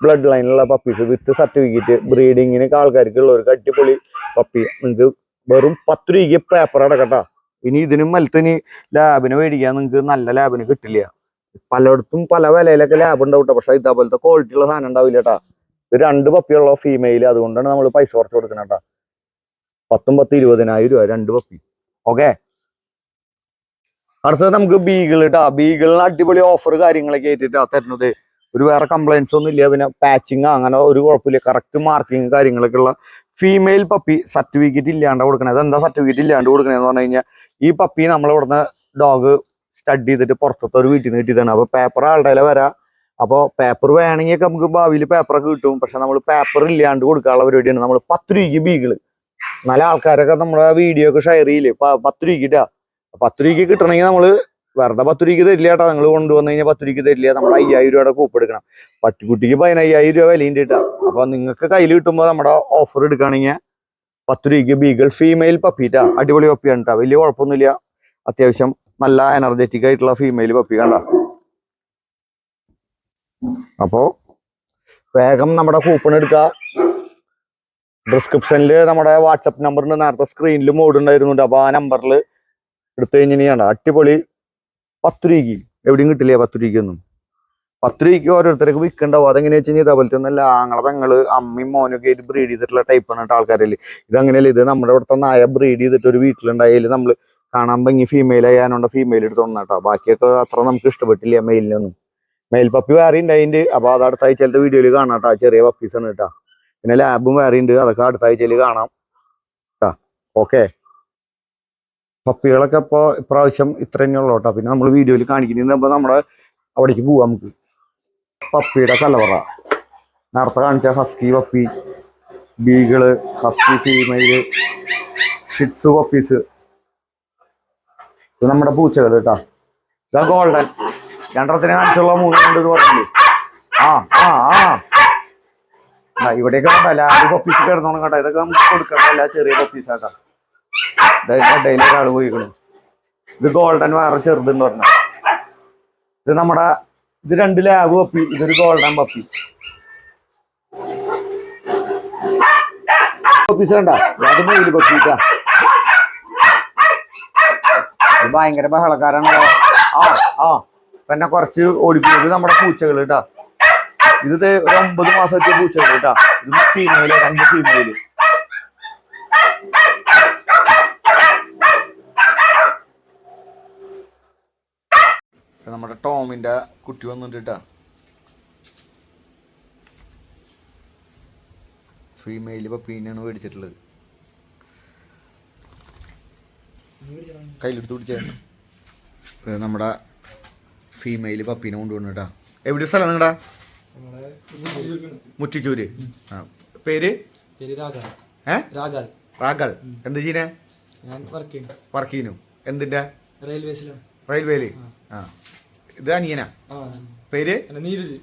ബ്ലഡ് ലൈനുള്ള പപ്പീസ് വിത്ത് സർട്ടിഫിക്കറ്റ്. ബ്രീഡിങ്ങിനൊക്കെ ആൾക്കാർക്ക് ഉള്ളവർക്ക് അടിപൊളി പപ്പി. നിങ്ങൾക്ക് വെറും 10 രൂപയ്ക്ക് പേപ്പർ അടക്കട്ടാ. ഇനി ഇതിനും മലത്തിന് ലാബിന് മേടിക്കാൻ നിങ്ങൾക്ക് നല്ല ലാബിന് കിട്ടില്ല. പലയിടത്തും പല വിലയിലൊക്കെ ലാബ് ഉണ്ടാവും കേട്ടോ. പക്ഷെ ഇതേപോലത്തെ ക്വാളിറ്റി ഉള്ള സാധനം ഉണ്ടാവില്ല കേട്ടാ. ഇത് 2 പപ്പിയുള്ള ഫീമെയിൽ. അതുകൊണ്ടാണ് നമ്മൾ പൈസ കുറച്ച് കൊടുക്കുന്നത് കേട്ടാ. 20,000 രൂപ 2 പപ്പി. ഓക്കെ. അടുത്തത് നമുക്ക് ബീഗിൾ കേട്ടാ. ബീഗിളിന് അടിപൊളി ഓഫർ കാര്യങ്ങളൊക്കെ ആയിട്ടാ തരുന്നത്. ഒരു വേറെ കംപ്ലൈൻസ് ഒന്നും ഇല്ല. പിന്നെ പാച്ചിങ് അങ്ങനെ ഒരു കുഴപ്പമില്ല. കറക്റ്റ് മാർക്കിങ് കാര്യങ്ങളൊക്കെ ഉള്ള ഫീമെയിൽ പപ്പി. സർട്ടിഫിക്കറ്റ് ഇല്ലാണ്ട് കൊടുക്കണേ. അതെന്താ സർട്ടിഫിക്കറ്റ് ഇല്ലാണ്ട് കൊടുക്കണേന്ന് പറഞ്ഞു കഴിഞ്ഞാൽ ഈ പപ്പി നമ്മളിവിടുന്ന് ഡോഗ് സ്റ്റഡി ചെയ്തിട്ട് പുറത്തത്തെ ഒരു വീട്ടിൽ നിന്ന് കിട്ടിയതാണ്. അപ്പൊ പേപ്പർ ആളുടെ വരാം. അപ്പോൾ പേപ്പർ വേണമെങ്കിൽ നമുക്ക് ഭാവിയിൽ പേപ്പറൊക്കെ കിട്ടും. പക്ഷെ നമ്മൾ പേപ്പർ ഇല്ലാണ്ട് കൊടുക്കാനുള്ള പരിപാടിയാണ്. നമ്മൾ 10 രൂപയ്ക്ക് ബീഗിള്. നല്ല ആൾക്കാരൊക്കെ നമ്മുടെ വീഡിയോ ഒക്കെ ഷെയർ ചെയ്യില്ലേ 10 രൂപയ്ക്കിട്ടാ. 10 രൂപയ്ക്ക് കിട്ടണമെങ്കിൽ നമ്മള് വെറുതെ 10 രൂപയ്ക്ക് തരില്ല കേട്ടോ. നിങ്ങൾ കൊണ്ടുവന്നു കഴിഞ്ഞാൽ 10 രൂപയ്ക്ക് തരില്ല. നമ്മൾ 5000 രൂപയുടെ കൂപ്പ് എടുക്കണം. പട്ടിക്കുട്ടിക്ക് 15000 രൂപ വിലയും കിട്ടാം. അപ്പൊ നിങ്ങൾക്ക് കയ്യിൽ കിട്ടുമ്പോൾ നമ്മുടെ ഓഫർ എടുക്കുകയാണെങ്കിൽ 10 രൂപയ്ക്ക് ബീഗൾ ഫീമെയിൽ പപ്പിട്ടാ. അടിപൊളി പപ്പിയാണ് കേട്ടോ. വലിയ കുഴപ്പമൊന്നുമില്ല. അത്യാവശ്യം നല്ല എനർജറ്റിക് ആയിട്ടുള്ള ഫീമെയിൽ പപ്പി കണ്ട. അപ്പോ വേഗം നമ്മുടെ കൂപ്പൺ എടുക്കുക. ഡിസ്ക്രിപ്ഷനിൽ നമ്മുടെ വാട്സപ്പ് നമ്പറിന് നേരത്തെ സ്ക്രീനിൽ മോഡ് ഉണ്ടായിരുന്നുണ്ട്. അപ്പൊ ആ നമ്പറിൽ എടുത്തു കഴിഞ്ഞാൽ അടിപൊളി 10 രൂപയ്ക്ക് എവിടെയും കിട്ടില്ല. 10 രൂപയ്ക്കൊന്നും 10 രൂപയ്ക്ക് ഓരോരുത്തർക്ക് വിൽക്കണ്ടാവും. അതെങ്ങനെയാ വെച്ച് കഴിഞ്ഞാൽ ഇതേപോലത്തെ ഒന്നല്ല. ആങ്ങളെ പെങ്ങള് അമ്മയും മോനൊക്കെ ആയിട്ട് ബ്രീഡ് ചെയ്തിട്ടുള്ള ടൈപ്പാണ് ആൾക്കാരല്ലേ. ഇതങ്ങനെയല്ല. ഇത് നമ്മുടെ ഇവിടുത്തെ നായ ബ്രീഡ് ചെയ്തിട്ട് ഒരു വീട്ടിലുണ്ടായാലും നമ്മൾ കാണാൻ ഭംഗി ഫീമെയിൽ ആയാലുണ്ട് ഫീമെയിൽ എടുത്തോണ്ട് കേട്ടോ. ബാക്കിയൊക്കെ അത്ര നമുക്ക് ഇഷ്ടപ്പെട്ടില്ല മെയിലിനൊന്നും. മെയിൽ പപ്പി വേറെ ഉണ്ട് അതിൻ്റെ. അപ്പൊ അത് അടുത്ത ആഴ്ചത്തെ വീഡിയോയിൽ കാണാം കേട്ടോ. ചെറിയ പപ്പീസാണ് കേട്ടോ. പിന്നെ ലാബും വേറെ ഉണ്ട്. അതൊക്കെ അടുത്ത ആഴ്ചയിൽ കാണാം കേട്ടോ. ഓക്കെ, പപ്പികളൊക്കെ ഇപ്പോൾ ഇപ്രാവശ്യം ഇത്ര തന്നെ ഉള്ളൂ കേട്ടോ. പിന്നെ നമ്മൾ വീഡിയോയിൽ കാണിക്കുന്നപ്പോൾ നമ്മുടെ അവിടേക്ക് പോവാം. നമുക്ക് പപ്പിയുടെ കലവറ നേരത്തെ കാണിച്ച husky puppy, beagle, husky female, Shih Tzu puppies. ഇത് നമ്മുടെ പൂച്ചകൾ കേട്ടോ. ഇതാ ഗോൾഡൻ. രണ്ടെണ്ണത്തിന് കാണിച്ചുള്ള 3 ഇത് പറഞ്ഞില്ലേ. ഇവിടെയൊക്കെ കണ്ടല്ല പപ്പീസ് കിടന്നോണം കേട്ടോ. ഇതൊക്കെ നമുക്ക് കൊടുക്കണ്ടല്ല. ചെറിയ പപ്പീസാട്ടോ. ഇടയിൽ ഒരാൾ പോയിക്കണം. ഇത് ഗോൾഡൻ വേറെ ചെറുതെന്ന് പറഞ്ഞ. ഇത് നമ്മുടെ ഇത് 2 ലാബ് പപ്പി. ഇതൊരു ഗോൾഡൻ പപ്പി. പപ്പീസ് കണ്ട. അത് മെയിൽ പപ്പിട്ടാ. ഇത് ഭയങ്കര ബഹളക്കാരാണല്ലോ. പിന്നെ കുറച്ച് ഓടിക്കുന്നത് നമ്മുടെ പൂച്ചകൾ കേട്ടാ. ഇത് ഒരു 9 മാസത്തെ പൂച്ചകൾ കേട്ടാ. ഇത് ഫീമെയില്, 2 ഫീമെയില്. നമ്മുടെ ടോമിന്റെ കുട്ടി വന്നിട്ട് കേട്ടാ. ഫീമെയില് പപ്പീനെയാണ് മേടിച്ചിട്ടുള്ളത്. കയ്യിലെടുത്ത് പിടിച്ചായിരുന്നു. നമ്മുടെ ഫീമെയില് പപ്പീനെ കൊണ്ടുപോകണം കേട്ടാ. എവിടെ സ്ഥലം നിങ്ങളുടെ? മുറ്റിച്ചൂര്. പേര് രാഗൽ. എന്ത് ചെയ്യുന്നേ? വർക്ക് ചെയ്യുന്നു. എന്തിന്റെ? റെയിൽവേയില്. ഇത് അനിയനാ? പേര് നീരജ്.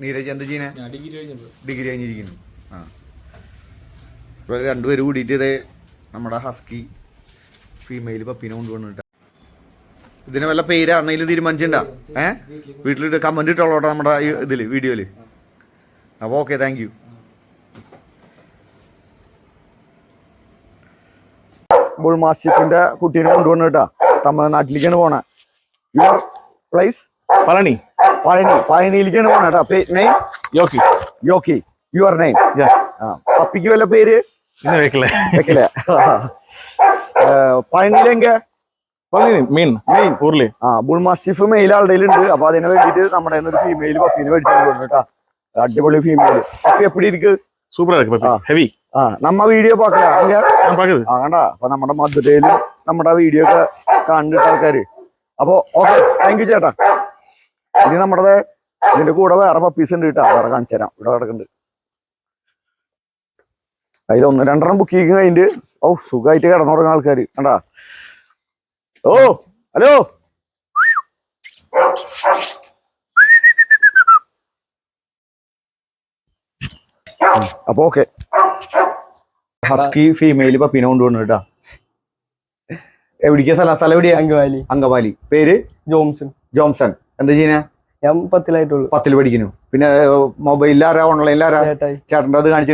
നീരജ് എന്ത് ചെയ്യുന്നേ? ഡിഗ്രി കഴിഞ്ഞിരിക്കുന്നു. രണ്ടുപേരും കൂടിയിട്ട് ഇതേ നമ്മുടെ ഹസ്കി ഫീമെയിൽ പപ്പീനെ കൊണ്ടുപോകണം കേട്ടോ. ഇതിന് വല്ല പേര് അന്നേലും തീരുമാനിച്ചിട്ടുണ്ടാ? വീട്ടിലിട്ട് കമന്റ് ഇട്ടോളോട്ടെ നമ്മുടെ ഇതില് വീഡിയോയില്. അപ്പൊ ഓക്കെ, താങ്ക് യു. ബുൾ മാസ്റ്റിഫിന്റെ കുട്ടീനെ കൊണ്ടുപോകണം കേട്ടാ. തമിഴ്നാട്ടിലേക്കാണ് പോണേ. Your place? പഴനിയിലേക്കാണ് പോണേ കേട്ടാ. നെയിം? യോക്കി. Your name? പപ്പിക്ക് വല്ല പേര് വെക്കലേ? പഴനിയിലെങ്ക ബുൾ മാസ്റ്റിഫ് മെയിൽ ആളുടെ ഉണ്ട്. അപ്പൊ അതിനെ വേണ്ടിട്ട് നമ്മുടെ ഒരു ഫീമെയിൽ പപ്പീനെ മേടിച്ചു കേട്ടാ. അടിപൊളി ഫീമെയിൽ പപ്പി. എപ്പടി ഇരിക്ക്? ഹെവി. നമ്മ വീഡിയോ കണ്ടാ. അപ്പൊ നമ്മുടെ മധുരയില് നമ്മുടെ വീഡിയോ ഒക്കെ കണ്ടിട്ട ആൾക്കാര്. അപ്പൊ ഓക്കെ, താങ്ക് യു ചേട്ടാ. ഇനി നമ്മുടെ ഇതിന്റെ കൂടെ വേറെ പപ്പീസ് ഉണ്ട് കേട്ടാ. വേറെ കാണിച്ചു തരാം. ഇവിടെ കിടക്കുന്നുണ്ട്. അതിൽ 1-2 ബുക്കിങ് കഴിഞ്ഞിട്ട് സുഖമായിട്ട് കിടന്നുറങ്ങുന്ന ആൾക്കാര് കണ്ടാ. ഓ ഹലോ. അപ്പൊ ഓക്കെ, ഹസ്കി ഫീമെയിൽ പപ്പീനെ കൊണ്ടുപോകണം കേട്ടാ. എവിടേക്കാ സ്ഥലം? എവിടെയാ? അങ്കമാലി. പേര്? ജോംസൺ. എന്താ ചെയ്യുന്നേ? ഞാൻ 10 10 പഠിക്കുന്നു. പിന്നെ മൊബൈലിൽ ആരാ? ഓൺലൈനിൽ ആരാ? ചേട്ടൻ്റെ അത് കാണിച്ച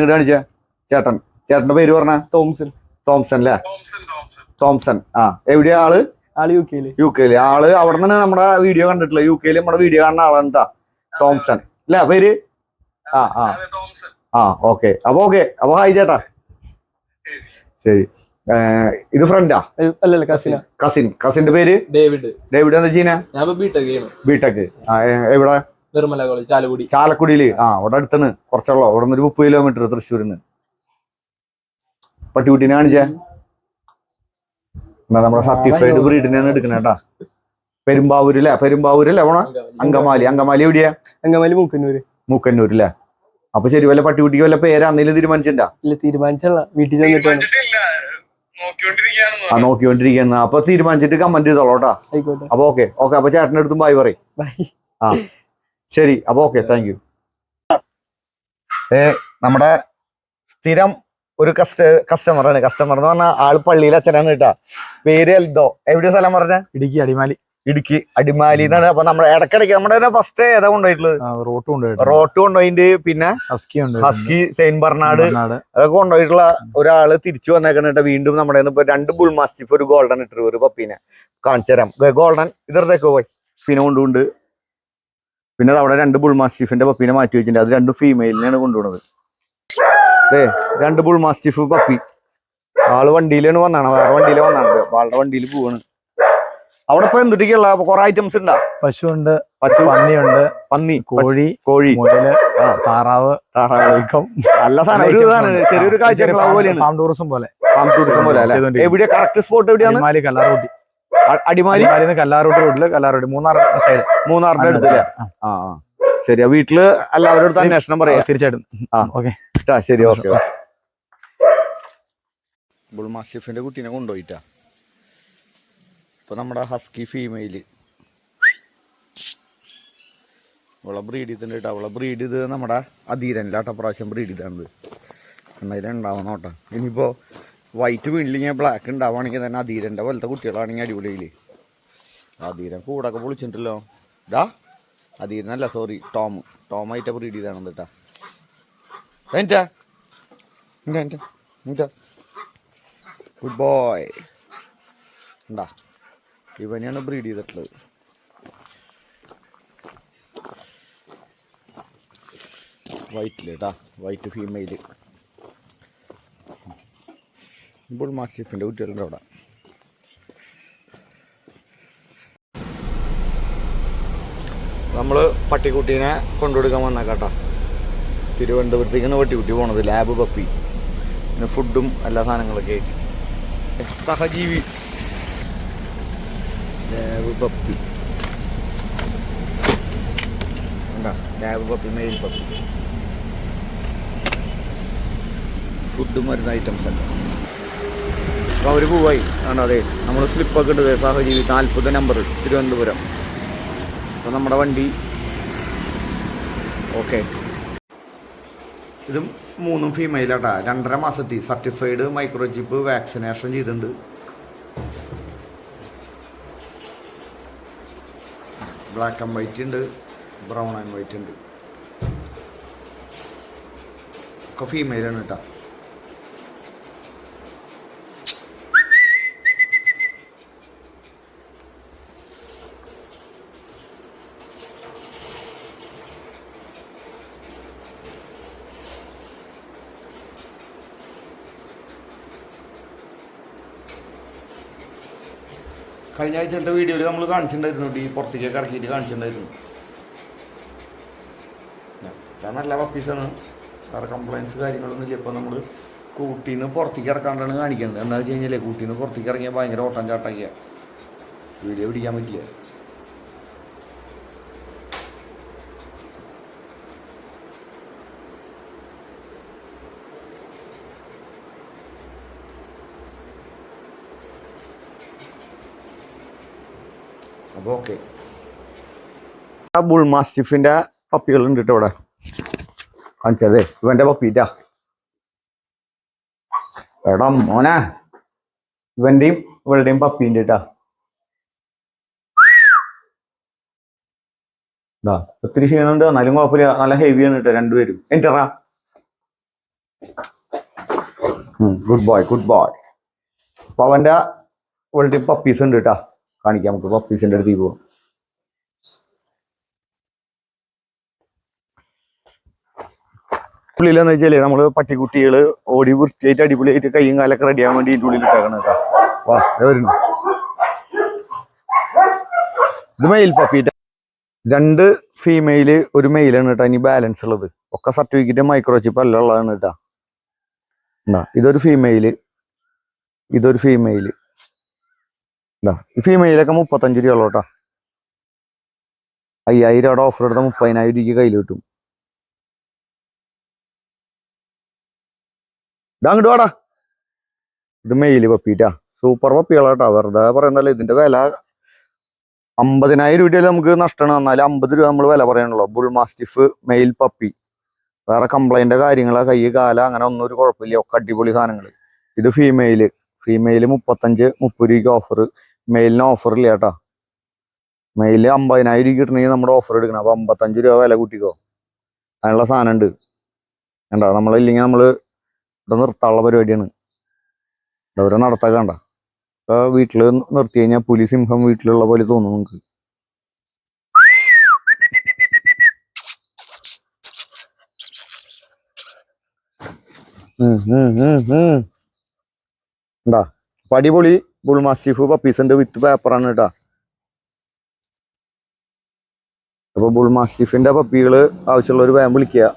ചേട്ടന്റെ പേര് പറഞ്ഞ? തോംസൺ അല്ലേ? തോംസൺ. എവിടെയാ ആള്? യു കെയില്. ആള് അവിടെ നിന്ന് നമ്മുടെ വീഡിയോ കണ്ടിട്ടില്ല. യു കെയില് നമ്മുടെ വീഡിയോ കാണുന്ന ആളാണ് കേട്ടാ. തോംസൺ അല്ലേ പേര്? ഓക്കെ. അപ്പൊ ഹായ് ചേട്ടാ. ശരി. ഇത് ഫ്രണ്ടാ? കസിന്റെ പേര്? ഡേവിഡ്. എന്താ ചെയ്യുന്നേ? ബിടെക്. എവിടെ? ചാലക്കുടിയില്. അവിടെ അടുത്താണ്. കുറച്ചുള്ളൂ. അവിടെ നിന്ന് ഒരു 30 കിലോമീറ്റർ തൃശ്ശൂരിന്ന്. പട്ടിക്കുട്ടീനെ കാണിച്ചേ. നമ്മുടെ സർട്ടിഫൈഡ് ബ്രീഡിനെയാണ് എടുക്കണേ കേട്ടാ. പെരുമ്പാവൂരല്ലേ പോണ? അങ്കമാലി എവിടെയാ? മൂക്കന്നൂര് അല്ലേ? അപ്പൊ ശരി, വല്ല പട്ടിക്കുട്ടിക്ക് വല്ല പേര് അന്നേലും തീരുമാനിച്ചിട്ടുണ്ടാ? തീരുമാനിച്ചല്ല, വീട്ടിൽ ചെന്നിട്ടാണ് നോക്കിക്കൊണ്ടിരിക്കുന്ന. അപ്പൊ തീരുമാനിച്ചിട്ട് കമന്റ് ചെയ്തോളൂട്ടാ. അപ്പൊ ഓക്കെ അപ്പൊ ചേട്ടൻ്റെ അടുത്തും ബൈ പറയും. ആ ശരി, അപ്പൊ ഓക്കെ, താങ്ക് യു. നമ്മുടെ സ്ഥിരം ഒരു കസ്റ്റമർ എന്ന് പറഞ്ഞാൽ ആള് പള്ളിയിലെ അച്ഛനാണ് കേട്ടാ. പേര് എൽദോ. എവിടെയാ സ്ഥലം പറഞ്ഞ? ഇടുക്കി അടിമാലി. ഇടുക്കി അടിമാലി എന്നാണ്. അപ്പൊ നമ്മുടെ ഇടയ്ക്കിടയ്ക്ക് നമ്മുടെ ഫസ്റ്റ് ഏതാ കൊണ്ടുപോയിട്ടുള്ളത്? റോട്ട് കൊണ്ടുപോയിട്ട് പിന്നെ ഹസ്കി, സെയിന്റ് ബർണാഡ് അതൊക്കെ കൊണ്ടുപോയിട്ടുള്ള ഒരാള് തിരിച്ചു വന്നേക്കണിട്ട് വീണ്ടും നമ്മുടെ ഇപ്പൊ 2 ബുൾ മാസ്റ്റിഫ്, ഒരു ഗോൾഡൻ റിട്രീവർ പപ്പീനെ കാണിച്ചു തരാം. ഗോൾഡൻ ഇതേക്ക് പോയി പിന്നെ കൊണ്ടുകൊണ്ട് പിന്നെ അവിടെ 2 ബുൾ മാസ്റ്റിഫിന്റെ പപ്പീനെ മാറ്റി വെച്ചിട്ടുണ്ട്. അത് 2 ഫീമെയിലിനെയാണ് കൊണ്ടുപോകുന്നത്. 2 ബുൾ മാസ്റ്റിഫ് പപ്പി. ആള് വണ്ടിയിലാണ് വന്നാണ്, വേറെ വണ്ടിയില് വന്നാണ്. ആളുടെ വണ്ടിയിൽ പോവാണ്. അവിടെ ഇപ്പൊ എന്തൊക്കെയുള്ള കുറെ ഐറ്റംസ് ഉണ്ടാ? പശുണ്ട്, പന്നിയുണ്ട്, പന്നി, കോഴി, മുയല്, താറാവ്. നല്ല സാധനം. ഒരു സാധനം ചെറിയൊരു കാഴ്ച പോലെയാണ്. ഫാം ടൂറിസം പോലെ അല്ലേ? എവിടെയാ കറക്റ്റ് സ്പോട്ട് എവിടെയാണ്? കല്ലാറൂട്ടി. അടിമാലി കല്ലാറൂട്ടി റോഡില്, കല്ലാറൂട്ടി മൂന്നാറിന്റെ അടുത്തല്ലേ? ആ ശരി. വീട്ടില് എല്ലാവരുടെ അടുത്ത് അന്വേഷണം പറയാ. തീർച്ചയായിട്ടും. ശരി, ഓക്കെ. ബുൾ മാസ്റ്റിഫിന്റെ കുട്ടീനെ കൊണ്ടുപോയിട്ടാ. ഇപ്പൊ നമ്മുടെ ഹസ്കി ഫീമെയില് അവളെ ബ്രീഡ് ചെയ്തിട്ടുണ്ട് കേട്ടോ. അവളെ ബ്രീഡ് ചെയ്ത് നമ്മുടെ അധീരനിലാട്ട പ്രാവശ്യം ബ്രീഡ് ചെയ്താണത്. എന്തായാലും ഉണ്ടാവുന്ന നോട്ടെ. ഇനിയിപ്പോ വൈറ്റ് വീണില്ലെങ്കിൽ ബ്ലാക്ക് ഉണ്ടാവുകയാണെങ്കിൽ തന്നെ അധീരന്റെ പോലത്തെ കുട്ടികളാണെങ്കിൽ അടിപൊളിയില്. അധീരൻ കൂടൊക്കെ പൊളിച്ചിട്ടുണ്ടല്ലോ. അധീരനല്ല, സോറി, ടോമായിട്ട് ബ്രീഡ് ചെയ്താണ് കേട്ടാ. Good boy. ഉണ്ടാ, ഇവനെയാണ് ബ്രീഡ് ചെയ്തിട്ടുള്ളത്. വൈറ്റില് കേട്ടാ, വൈറ്റ് ഫീമെയില്. ബുൾ മാസ്റ്റിഫിന്റെ കുട്ടികളുണ്ട് അവിടെ. നമ്മള് പട്ടിക്കുട്ടീനെ കൊണ്ടുകൊടുക്കാൻ വന്നേക്കാട്ടാ. തിരുവനന്തപുരത്തേക്കാണ് പട്ടിക്കുട്ടി പോണത്. ലാബ് പപ്പി, പിന്നെ ഫുഡും എല്ലാ സാധനങ്ങളൊക്കെ ആയിട്ട്. സഹജീവി lab puppy. Lab puppy, male puppy. Food മരുന്ന് ഐറ്റംസ് അല്ല. അപ്പോൾ അവർ പോവായി ആണോ? അതെ, നമ്മൾ സ്ലിപ്പൊക്കെ ഉണ്ട്. സഹജീവി 40 നമ്പർ, തിരുവനന്തപുരം. അപ്പോൾ നമ്മുടെ വണ്ടി ഓക്കെ. ഇതും 3 ഫീമെയിലാട്ടാ. 2.5 മാസത്തിൽ സർട്ടിഫൈഡ് മൈക്രോചിപ്പ് വാക്സിനേഷൻ ചെയ്തിട്ടുണ്ട്. ബ്ലാക്ക് ആൻഡ് വൈറ്റ് ഉണ്ട്, ബ്രൗൺ ആൻഡ് വൈറ്റ് ഉണ്ട്. ഒക്കെ ഫീമെയിലാണ് കേട്ടോ. കഴിഞ്ഞ ആഴ്ചത്തെ വീഡിയോയിൽ നമ്മൾ കാണിച്ചിട്ടുണ്ടായിരുന്നു. ഈ പുറത്തേക്കൊക്കെ ഇറക്കിയിട്ട് കാണിച്ചിട്ടുണ്ടായിരുന്നു. നല്ല പപ്പീസാണ്. വേറെ കംപ്ലൈൻസ് കാര്യങ്ങളൊന്നും ഇല്ല. ഇപ്പോൾ നമ്മൾ കൂട്ടിൽ നിന്ന് പുറത്തേക്ക് ഇറക്കാണ്ടാണ് കാണിക്കുന്നത്. എന്താണെന്ന് വെച്ച് കഴിഞ്ഞാൽ കൂട്ടിൽ നിന്ന് പുറത്തേക്ക് ഇറങ്ങിയാൽ ഭയങ്കര ഓട്ടം ചാട്ടാക്കിയ വീഡിയോ പിടിക്കാൻ പറ്റില്ല. അപ്പോൾ ഓക്കെ. ബുൾ മാസ്റ്റിഫിന്റെ പപ്പികളുണ്ട് കേട്ടോ ഇവിടെ കാണിച്ചതേ. ഇവന്റെ പപ്പീറ്റാ. എടാ മോനെ, ഇവന്റെയും ഇവളുടെയും പപ്പീൻ്റെ കേട്ടാ. ഒത്തിരി ക്ഷീണുണ്ട്, എന്നാലും കുഴപ്പമില്ല. നല്ല ഹെവിയാണ് കേട്ടോ രണ്ടുപേരും. എന്ററാ, ഗുഡ് ബോയ്, ഗുഡ് ബോയ്. അപ്പൊ അവന്റെ ഇവളുടെയും പപ്പീസ് ഉണ്ട് കേട്ടാ. കാണിക്കാം നമുക്ക്. പപ്പീസിന്റെ അടുത്തേക്ക് പോവാം. ഉള്ളിലെന്ന് വെച്ചാല് നമ്മള് പട്ടിക്കുട്ടികള് ഓടി വൃത്തിയായിട്ട് അടിപൊളിയായിട്ട് കൈയും കാലൊക്കെ റെഡിയാകാൻ വേണ്ടി ഇതിൻ്റെ ഉള്ളിൽ ഇട്ടേക്കണം കേട്ടോ. വാ, വരുന്നു. ഇത് മെയിൽ പപ്പീറ്റ. 2 ഫീമെയില്, ഒരു മെയിലാണ് കേട്ടോ. ഇനി ബാലൻസ് ഉള്ളത് ഒക്കെ സർട്ടിഫിക്കറ്റ് മൈക്രോചിപ്പ് എല്ലാം ഉള്ളതാണ് കേട്ടോ. ഇതൊരു ഫീമെയില്, ഇതൊരു ഫീമെയില്. ഈ ഫീമെയിലൊക്കെ 35 രൂപയുള്ളൂ കേട്ടോ. 5000 രൂപയുടെ ഓഫർ എടുത്താൽ 30,000 രൂപയ്ക്ക് കയ്യിൽ കിട്ടും. അങ്ങോട്ട് വാടാ. ഇത് മെയില് പപ്പിട്ടാ, സൂപ്പർ പപ്പികളാട്ടാ. വെറുതെ പറയുന്നല്ലേ, ഇതിന്റെ വില 50,000 രൂപയിൽ നമുക്ക് നഷ്ടമാണ്. എന്നാലും 50 രൂപ നമ്മൾ വില പറയണല്ലോ. ബുൾ മാസ്റ്റിഫ് മെയിൽ പപ്പി, വേറെ കംപ്ലൈന്റ് കാര്യങ്ങളോ കൈ കാല അങ്ങനെ ഒന്നും ഒരു കുഴപ്പമില്ല, ഒക്കെ അടിപൊളി സാധനങ്ങൾ. ഇത് ഫീമെയില് 35-30 രൂപയ്ക്ക് ഓഫർ. മെയിലിന് ഓഫർ ഇല്ല കേട്ടാ. മെയില് 50,000 രൂപ കിട്ടണമെങ്കിൽ നമ്മുടെ ഓഫർ എടുക്കണം. അപ്പൊ 55 രൂപ വില കൂട്ടിക്കോ, അതിനുള്ള സാധനം ഉണ്ട്. കണ്ട, നമ്മളില്ലെങ്കിൽ നമ്മള് ഇവിടെ നിർത്താനുള്ള പരിപാടിയാണ്. അവരെ നടത്താൻ കണ്ട, ഇപ്പൊ വീട്ടില് നിർത്തി കഴിഞ്ഞാൽ പുലി സിംഹം വീട്ടിലുള്ള പോലെ തോന്നും നമുക്ക്. എന്താ അടിപൊളി ബുൾ മാസ്റ്റിഫ് പപ്പീസ് ഉണ്ട്, വിത്ത് പേപ്പറാണ് കേട്ടാ. അപ്പൊ ബുൾ മാസ്റ്റിഫിന്റെ പപ്പികള് ആവശ്യമുള്ളവർ വേഗം വിളിക്കുക.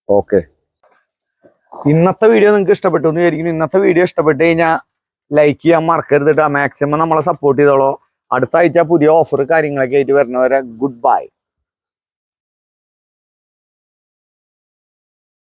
ഓക്കെ, ഇന്നത്തെ വീഡിയോ നിങ്ങൾക്ക് ഇഷ്ടപ്പെട്ടു എന്ന് വിചാരിക്കുന്നു. ഇന്നത്തെ വീഡിയോ ഇഷ്ടപ്പെട്ട് കഴിഞ്ഞാൽ ലൈക്ക് ചെയ്യാൻ മറക്കരുത് കേട്ടോ. മാക്സിമം നമ്മളെ സപ്പോർട്ട് ചെയ്തോളൂ. അടുത്ത ആഴ്ച പുതിയ ഓഫർ കാര്യങ്ങളൊക്കെ ആയിട്ട് വരുന്നവരെ ഗുഡ് ബൈ.